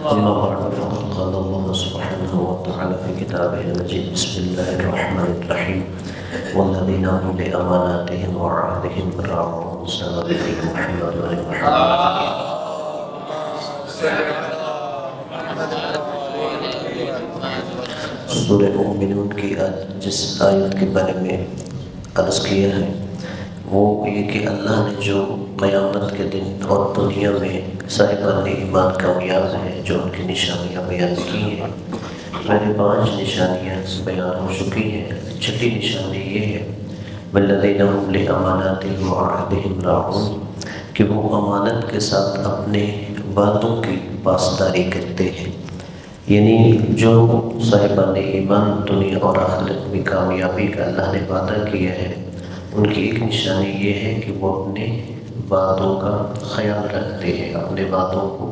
أما بعد فقد قال الله سبحانه وتعالى في كتابه المجيد بسم الله الرحمن الرحيم والذين هم لأماناتهم وعهدهم راعون صلى محمد سورہ مومنون کی جس آیت کے بارے میں عرض کیا ہے وہ یہ کہ اللہ نے جو قیامت کے دن اور دنیا میں صاحبان ایمان کامیاب ہیں جو ان کی نشانیاں بیان کی ہیں، پہلے 5 نشانیاں بیان ہو چکی ہیں۔ چھٹی نشانی یہ ہے والذین هم لأماناتهم وعہدهم راعون کہ وہ امانت کے ساتھ اپنے وعدوں کی پاسداری کرتے ہیں، یعنی جو صاحبان ایمان دنیا اور آخرت میں کامیابی کا اللہ نے وعدہ کیا ہے ان کی ایک نشانی یہ ہے کہ وہ اپنے وعدوں کا خیال رکھتے ہیں، اپنے وعدوں کو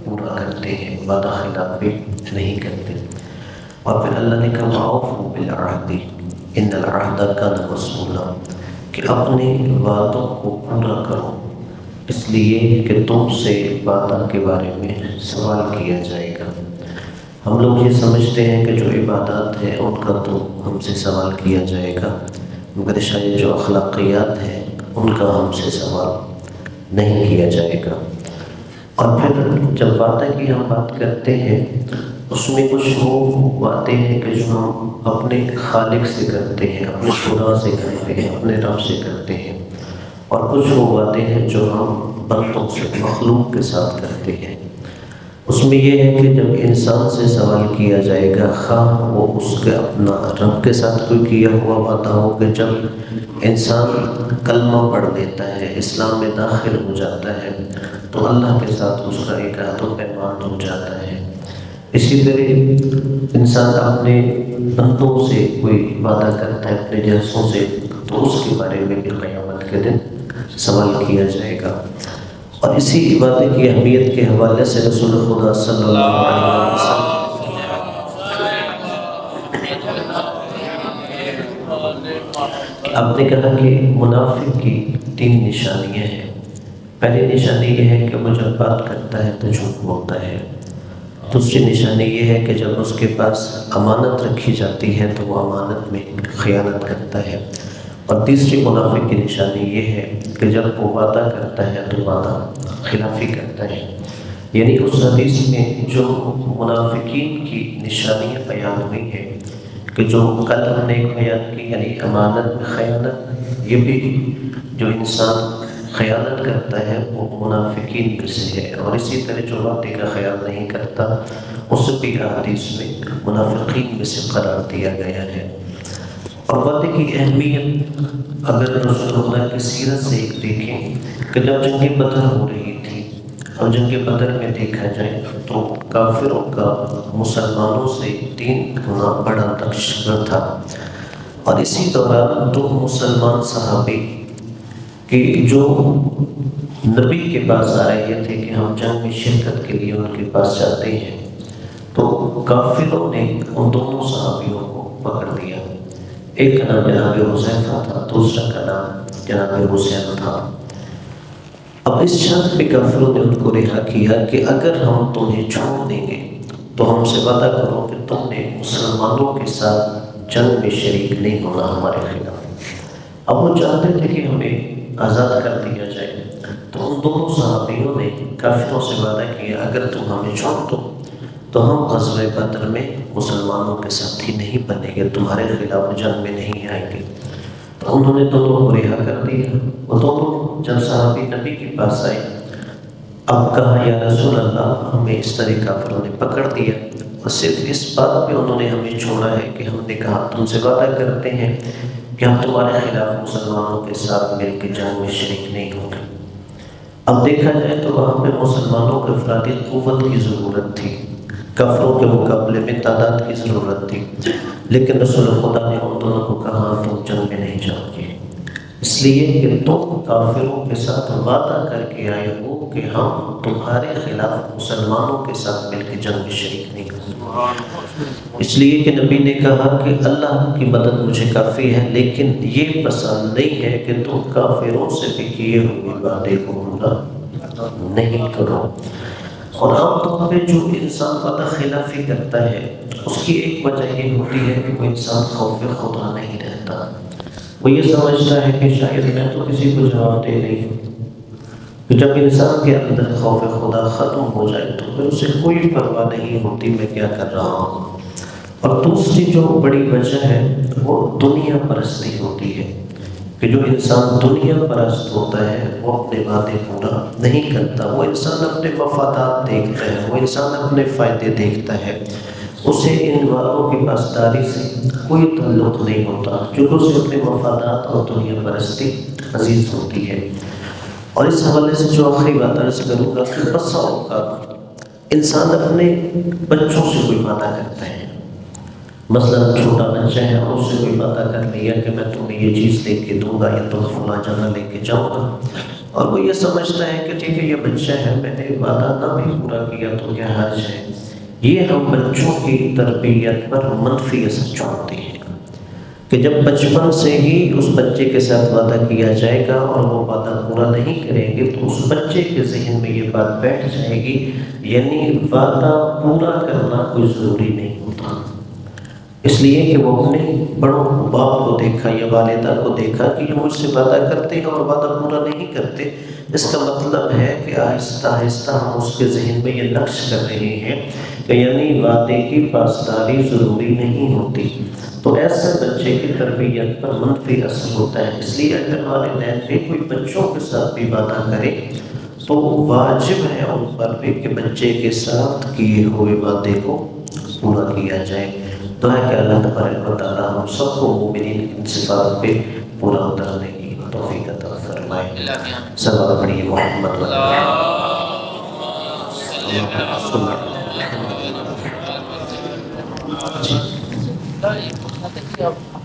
پورا کرتے ہیں، وعدہ خلافی نہیں کرتے۔ اور پھر اللہ نے کہا وَأَوْفُوا بِالْعَهْدِ إِنَّ الْعَهْدَ كَانَ مَسْئُولًا کہ اپنے وعدوں کو پورا کرو، اس لیے کہ تم سے وعدہ کے بارے میں سوال کیا جائے گا۔ ہم لوگ یہ سمجھتے ہیں کہ جو عبادات ہیں ان کا تو ہم سے سوال کیا جائے گا، مگر شاید جو اخلاقیات ہیں ان کا ہم سے سوال نہیں کیا جائے گا۔ اور پھر جب وعدہ کی ہم بات کرتے ہیں اس میں کچھ وہ وعدے ہیں کہ جو ہم اپنے خالق سے کرتے ہیں، اپنے خدا سے کرتے ہیں، اپنے رب سے کرتے ہیں، اور کچھ وہ وعدے ہیں جو ہم بندوں سے، مخلوق کے ساتھ کرتے ہیں۔ اس میں یہ ہے کہ جب انسان سے سوال کیا جائے گا، خواہ وہ اس کے اپنا رب کے ساتھ کوئی کیا ہوا وعدہ ہو کہ جب انسان کلمہ پڑھ لیتا ہے، اسلام میں داخل ہو جاتا ہے تو اللہ کے ساتھ اس کا ایک عہد و پیمان ہو جاتا ہے۔ اسی طرح انسان اپنے بندوں سے کوئی وعدہ کرتا ہے، اپنے جنسوں سے، تو اس کے بارے میں بھی قیامت کے دن سوال کیا جائے گا۔ اور اسی وعدے کی اہمیت کے حوالے سے رسول خدا صلی اللہ علیہ وسلم آپ نے کہا کہ منافق کی 3 نشانیاں ہیں۔ پہلی نشانی یہ ہے کہ وہ جب بات کرتا ہے تو جھوٹ بولتا ہے۔ دوسری نشانی یہ ہے کہ جب اس کے پاس امانت رکھی جاتی ہے تو وہ امانت میں خیانت کرتا ہے۔ اور تیسری منافق کی نشانی یہ ہے کہ جب وہ وعدہ کرتا ہے تو وعدہ خلافی کرتا ہے۔ یعنی اس حدیث میں جو منافقین کی نشانیاں بیان ہوئی ہیں کہ جو کل ہم نے ایک بیان کی، یعنی امانت میں خیانت، یہ بھی جو انسان خیانت کرتا ہے وہ منافقین میں سے ہے۔ اور اسی طرح جو وعدے کا خیال نہیں کرتا اسے بھی حدیث میں منافقین میں سے قرار دیا گیا ہے۔ اور وعدے کی اہمیت اگر رسول اللہ کی سیرت سے ایک دیکھیں کہ جب جنگ بدر ہو رہی تھی اور جنگ بدر میں دیکھا جائے تو کافروں کا مسلمانوں سے 3 گنا بڑا لشکر تھا۔ اور اسی دوران 2 مسلمان صحابی کہ جو نبی کے پاس آ رہے تھے کہ ہم جنگ میں شرکت کے لیے ان کے پاس جاتے ہیں، تو کافروں نے ان دونوں صحابیوں کو پکڑ لیا۔ ایک کا نام جناب حذیفہ تھا، دوسرا کا نام جناب حسین تھا۔ اب اس شرط پہ کافروں نے ان کو رہا کیا کہ اگر ہم تمہیں چھوڑ دیں گے تو ہم سے وعدہ کرو کہ تم نے مسلمانوں کے ساتھ جنگ میں شریک نہیں ہونا ہمارے خلاف۔ اب وہ چاہتے تھے کہ ہمیں آزاد کر دیا جائے، تو ان دونوں صحابیوں نے کافروں سے وعدہ کیا اگر تم ہمیں چھوڑ دو تو ہم غزوہ بدر میں مسلمانوں کے ساتھی نہیں بنیں گے، تمہارے خلاف جنگ میں نہیں آئیں گے۔ تو انہوں نے دونوں کو رہا کر دیا۔ وہ دونوں جب صحابی نبی کے پاس آئے، اب کہا یا رسول اللہ ہمیں اس طرح کافروں نے پکڑ دیا، اور صرف اس بات پہ انہوں نے ہمیں چھوڑا ہے کہ ہم نے کہا تم سے وعدہ کرتے ہیں کہ ہم تمہارے خلاف مسلمانوں کے ساتھ مل کے جنگ میں شریک نہیں ہوں گے۔ اب دیکھا جائے تو وہاں پہ مسلمانوں کو افرادی قوت کی ضرورت تھی، کافروں کے مقابلے میں تعداد کی ضرورت تھی، لیکن رسول خدا نے ان دونوں کو کہا تم جنگ میں نہیں جاؤ گے، اس لیے کہ تم کافروں کے ساتھ وعدہ کر کے آئے ہو کہ ہم تمہارے خلاف مسلمانوں کے ساتھ مل کے جنگ میں شریک نہیں ہوں گے۔ اس لیے کہ نبی نے کہا کہ اللہ کی مدد مجھے کافی ہے، لیکن یہ پسند نہیں ہے کہ تم کافروں سے بھی کیے ہوئے وعدے کو پورا نہیں کرو۔ اور عام طور پہ جو انسان وعدہ خلافی کرتا ہے اس کی ایک وجہ یہ ہوتی ہے کہ وہ انسان خوف خدا نہیں رہتا. وہ یہ سمجھتا ہے کہ شاید میں تو کسی کو جواب دے نہیں ہوں. تو جب انسان کے اندر خوف خدا ختم ہو جائے تو پھر اسے کوئی پرواہ نہیں ہوتی میں کیا کر رہا ہوں. اور دوسری جو بڑی وجہ ہے وہ دنیا پرستی ہوتی ہے کہ جو انسان دنیا پرست ہوتا ہے وہ اپنے وعدے پورا نہیں کرتا. وہ انسان اپنے مفادات دیکھتا ہے، وہ انسان اپنے فائدے دیکھتا ہے، اسے ان وعدوں کی پاسداری سے کوئی تعلق نہیں ہوتا کیونکہ اسے اپنے مفادات اور دنیا پرستی عزیز ہوتی ہے. اور اس حوالے سے جو آخری بات عرض کروں گا کہ بسا اوقات انسان اپنے بچوں سے کوئی وعدہ کرتا ہے. مثلا چھوٹا بچہ ہے اور اس سے کوئی وعدہ کر لیا کہ میں تمہیں یہ چیز لے کے دوں گا یا تم فلاں جگہ لے کے جاؤں گا، اور وہ یہ سمجھتا ہے کہ ٹھیک ہے یہ بچہ ہے، میں نے وعدہ نہ بھی پورا کیا تو کیا حرج ہے. یہ ہم بچوں کی تربیت پر منفی اثر چھوڑتے ہیں کہ جب بچپن سے ہی اس بچے کے ساتھ وعدہ کیا جائے گا اور وہ وعدہ پورا نہیں کریں گے تو اس بچے کے ذہن میں یہ بات بیٹھ جائے گی یعنی وعدہ پورا کرنا کوئی ضروری نہیں ہوتا. اس لیے کہ وہ اپنے بڑوں باپ کو دیکھا یا والدہ کو دیکھا کہ یہ مجھ سے وعدہ کرتے ہیں اور وعدہ پورا نہیں کرتے. اس کا مطلب ہے کہ آہستہ آہستہ ہم اس کے ذہن میں یہ نقش کر رہے ہیں کہ یعنی وعدے کی پاسداری ضروری نہیں ہوتی. تو ایسے بچے کی تربیت پر منفی اثر ہوتا ہے. اس لیے اگر والدین بھی کوئی بچوں کے ساتھ بھی وعدہ کرے تو واجب ہے ان پر بھی کہ بچے کے ساتھ کیے ہوئے وعدے کو پورا کیا جائے. تو ہے کہ اللہ تبارک و تعالیٰ ہم سب کو مومنین کی صفات پہ پورا اترنے کی توفیق عطا فرمائے. صلوات پڑھیے محمد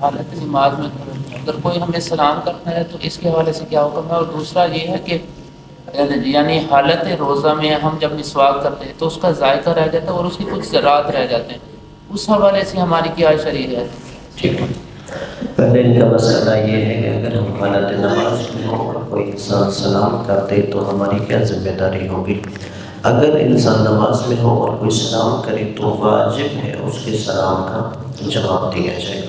حالت نماز میں اگر کوئی ہمیں سلام کرتا ہے تو اس کے حوالے سے کیا حکم ہے؟ اور دوسرا یہ ہے کہ یعنی حالت روزہ میں ہم جب مسواک کرتے ہیں تو اس کا ذائقہ رہ جاتا ہے اور اس کی کچھ ذرات رہ جاتے ہیں، اس حوالے سے ہماری کیا شرعی ہے؟ ٹھیک ہے، پہلے ان کا مسئلہ یہ ہے کہ اگر ہم حالت نماز میں ہو اور کوئی انسان سلام کرتے تو ہماری کیا ذمہ داری ہوگی؟ اگر انسان نماز میں ہو اور کوئی سلام کرے تو واجب ہے اس کے سلام کا جواب دیا جائے.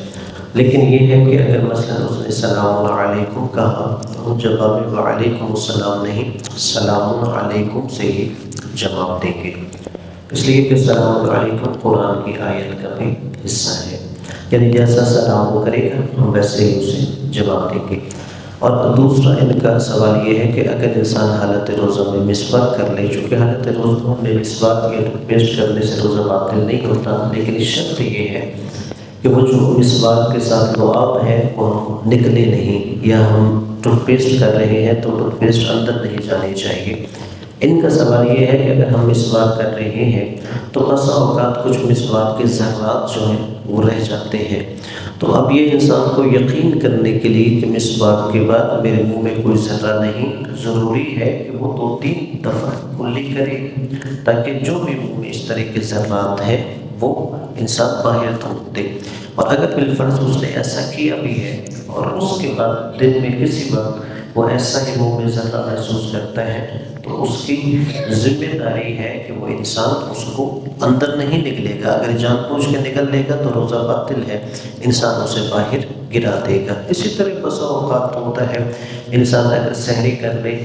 لیکن یہ ہے کہ اگر مثلا اس نے سلام علیکم کہا تو ہم جواب میں وعلیکم السلام نہیں، سلام علیکم سے ہی جواب دیں گے. اس لیے کہ سلام علیکم قرآن کی آیت کا بھی حصہ ہے، یعنی جیسا سلام وہ کرے گا ہم ویسے ہی اسے جواب دیں گے. اور دوسرا ان کا سوال یہ ہے کہ اگر انسان حالت روزہ میں مسواک کر لے، چونکہ حالت روزہ میں مسواک یا ٹوتھ پیسٹ کرنے سے روزہ باطل نہیں ہوتا، لیکن شرط یہ ہے کہ وہ جو مسواک کے ساتھ لعاب ہے وہ نکلے نہیں، یا ہم ٹوتھ پیسٹ کر رہے ہیں تو ٹوتھ پیسٹ اندر نہیں جانے چاہیے. ان کا سوال یہ ہے کہ اگر ہم مسواک کر رہے ہیں تو بسا اوقات کچھ مسواک کے ذرات جو ہیں وہ رہ جاتے ہیں. تو اب یہ انسان کو یقین کرنے کے لیے کہ مسواک کے بعد میرے منہ میں کوئی ذرہ نہیں، ضروری ہے کہ وہ 2-3 دفعہ کلی کرے تاکہ جو بھی منہ میں اس طرح کے ذرات ہیں وہ انسان باہر تھوک دے. اور اگر بالفرض اس نے ایسا کیا بھی ہے اور اس کے بعد دن میں کسی وقت وہ ایسا ہی منہ میں ذرہ محسوس کرتا ہے تو اس کی ذمہ داری ہے کہ وہ انسان اس کو اندر نہیں نکلے گا. اگر جان بوجھ کے نکل لے گا تو روزہ باطل ہے، انسان اسے باہر گرا دے گا. اسی طرح بسا اوقات ہوتا ہے انسان اگر سحری کر لے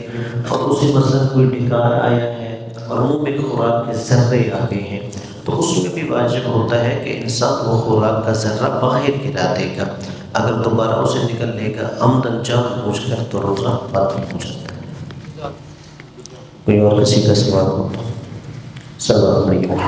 اور اسے مثلا کوئی ڈکار آیا ہے اور منہ میں خوراک کے ذرے آ گئے ہیں تو اس میں بھی واجب ہوتا ہے کہ انسان وہ خوراک کا ذرہ باہر گرا دے گا. اگر دوبارہ اسے نکل لے گا عمدن جان بوجھ کر تو روزہ باطل ہو جاتا ہے. کوئی اور کسی کا سوال ہو تو سلام علیکم.